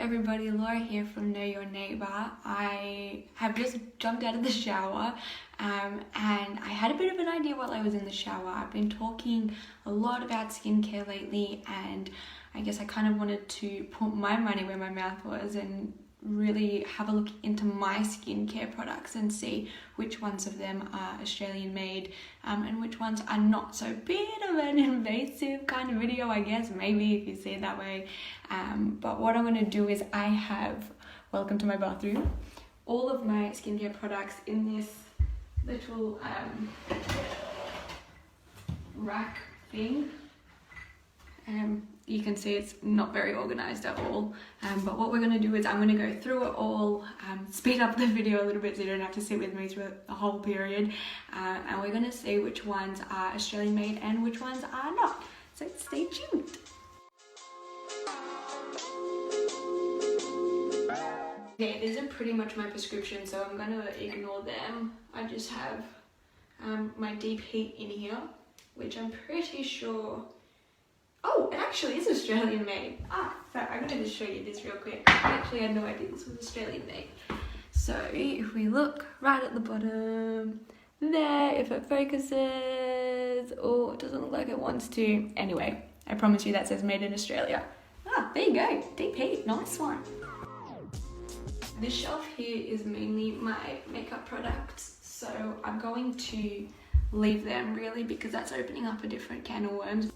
everybody, Laura here from Know Your Neighbour. I have just jumped out of the shower and I had a bit of an idea while I was in the shower. I've been talking a lot about skincare lately, and I guess I kind of wanted to put my money where my mouth was and really have a look into my skincare products and see which ones of them are Australian made and which ones are not. So a bit of an invasive kind of video, I guess, maybe if you see it that way. But what I'm going to do is I have, welcome to my bathroom, all of my skincare products in this little rack thing. You can see it's not very organized at all, but what we're going to do is I'm going to go through it all, speed up the video a little bit so you don't have to sit with me through the whole period, and we're going to see which ones are Australian made and which ones are not, so stay tuned. Okay, these are pretty much my prescription, so I'm going to ignore them. I just have my deep heat in here, which I'm pretty sure... Oh, it actually is Australian made. So I'm going to just show you this real quick. I actually had no idea this was Australian made. So if we look right at the bottom there, if it focuses, oh, it doesn't look like it wants to. Anyway, I promise you that says made in Australia. There you go, deep heat, nice one. This shelf here is mainly my makeup products, so I'm going to leave them really because that's opening up a different can of worms.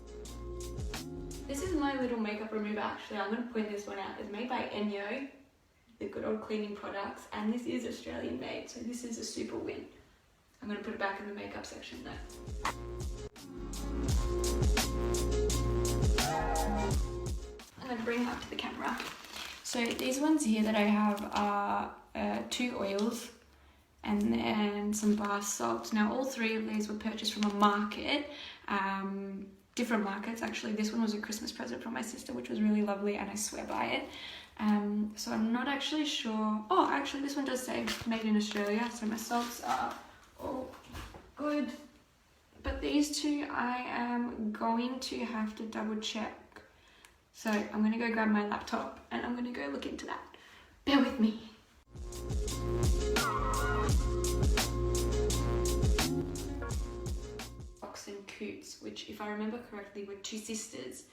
This is my little makeup remover. Actually, I'm going to point this one out. It's made by 𝐟𝐚𝐜𝐤, the good old cleaning products, and this is Australian made, so this is a super win. I'm going to put it back in the makeup section though. I'm going to bring it up to the camera. So these ones here that I have are 2 oils and then some bar salts. Now all 3 of these were purchased from a market. Different markets actually. This one was a Christmas present from my sister, which was really lovely, and I swear by it. So I'm not actually sure. Oh, actually this one does say made in Australia, so my salts are all good. But these 2 I am going to have to double check. So I'm going to go grab my laptop and I'm going to go look into that. Bear with me. 𝐿𝐶𝐿𝐴𝐻, which, if I remember correctly, were 2 sisters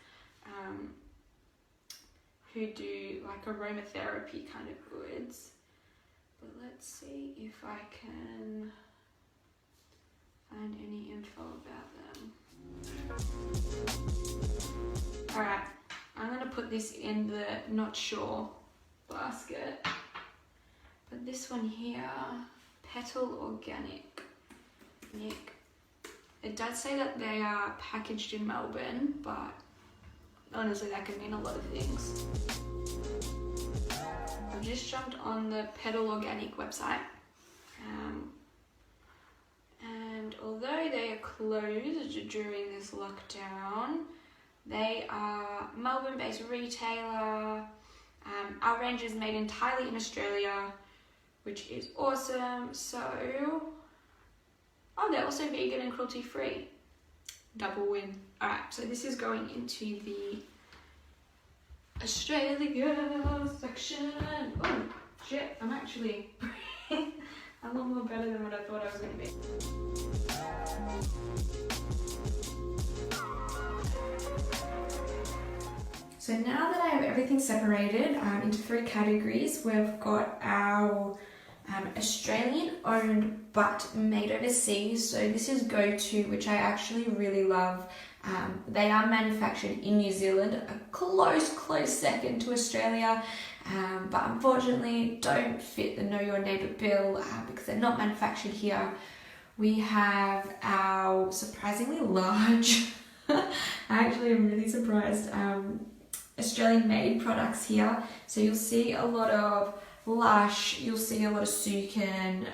who do like aromatherapy kind of goods. But let's see if I can find any info about them. Alright, I'm going to put this in the not sure basket. But this one here, Petal Organic. It does say that they are packaged in Melbourne, but honestly that could mean a lot of things. I've just jumped on the Petal Organic website, and although they are closed during this lockdown, they are Melbourne-based retailer. Our range is made entirely in Australia, which is awesome. So, oh, they're also vegan and cruelty-free. Double win. Alright, so this is going into the Australia section. Oh, shit, I'm actually a lot more better than what I thought I was going to be. So now that I have everything separated into 3 categories, we've got our Australian owned but made overseas. So this is Go-To, which I actually really love. They are manufactured in New Zealand, a close second to Australia, but unfortunately don't fit the Know Your Neighbour bill because they're not manufactured here. We have our surprisingly large, I actually am really surprised, Australian made products here. So you'll see a lot of Lush, you'll see a lot of 𝐿𝐶𝐿𝐴𝐻,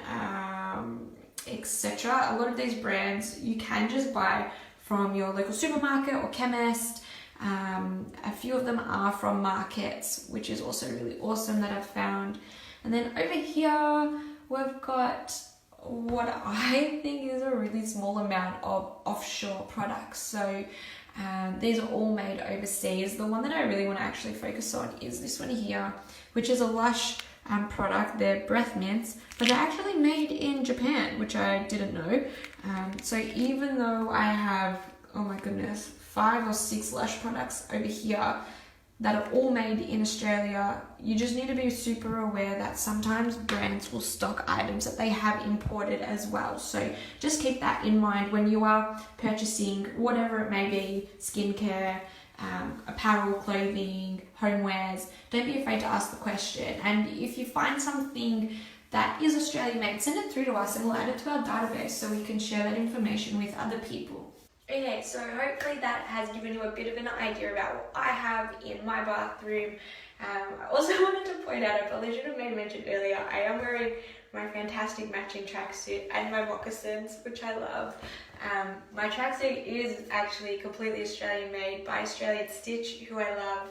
etc. A lot of these brands you can just buy from your local supermarket or chemist. A few of them are from markets, which is also really awesome that I've found. And then over here we've got what I think is a really small amount of offshore products. So These are all made overseas. The one that I really want to actually focus on is this one here, which is a Lush product. They're breath mints, but they're actually made in Japan, which I didn't know. So even though I have, oh my goodness, 5 or 6 Lush products over here that are all made in Australia, you just need to be super aware that sometimes brands will stock items that they have imported as well. So just keep that in mind when you are purchasing whatever it may be, skincare, apparel, clothing, homewares. Don't be afraid to ask the question. And if you find something that is Australian made, send it through to us and we'll add it to our database so we can share that information with other people. Okay, so hopefully that has given you a bit of an idea about what I have in my bathroom. I also wanted to point out, I probably should have made mention earlier, I am wearing my fantastic matching tracksuit and my moccasins, which I love. My tracksuit is actually completely Australian made by Australian Stitch, who I love.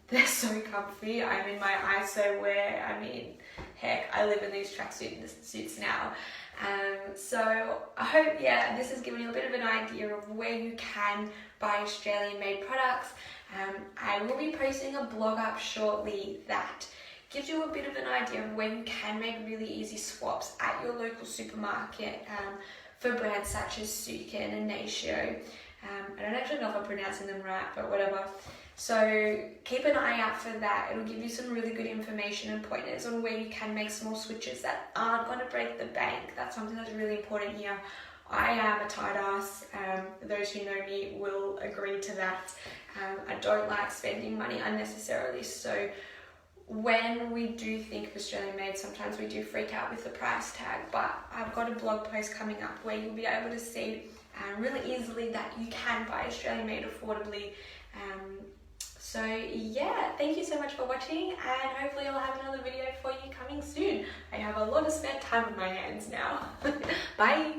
They're so comfy. I'm in my ISO wear. I mean, heck, I live in these tracksuits now. So I hope, this has given you a bit of an idea of where you can buy Australian made products. I will be posting a blog up shortly that gives you a bit of an idea of where you can make really easy swaps at your local supermarket for brands such as 𝐋𝐮𝐬𝐡 and 𝐂𝐨𝐬𝐿. I don't actually know if I'm pronouncing them right, but whatever. So keep an eye out for that. It'll give you some really good information and pointers on where you can make small switches that aren't going to break the bank. That's something that's really important here. I am a tight ass. Those who know me will agree to that. I don't like spending money unnecessarily. So when we do think of Australian made, sometimes we do freak out with the price tag. But I've got a blog post coming up where you'll be able to see really easily that you can buy Australian made affordably. So thank you so much for watching, and hopefully I'll have another video for you coming soon. I have a lot of spare time on my hands now. Bye!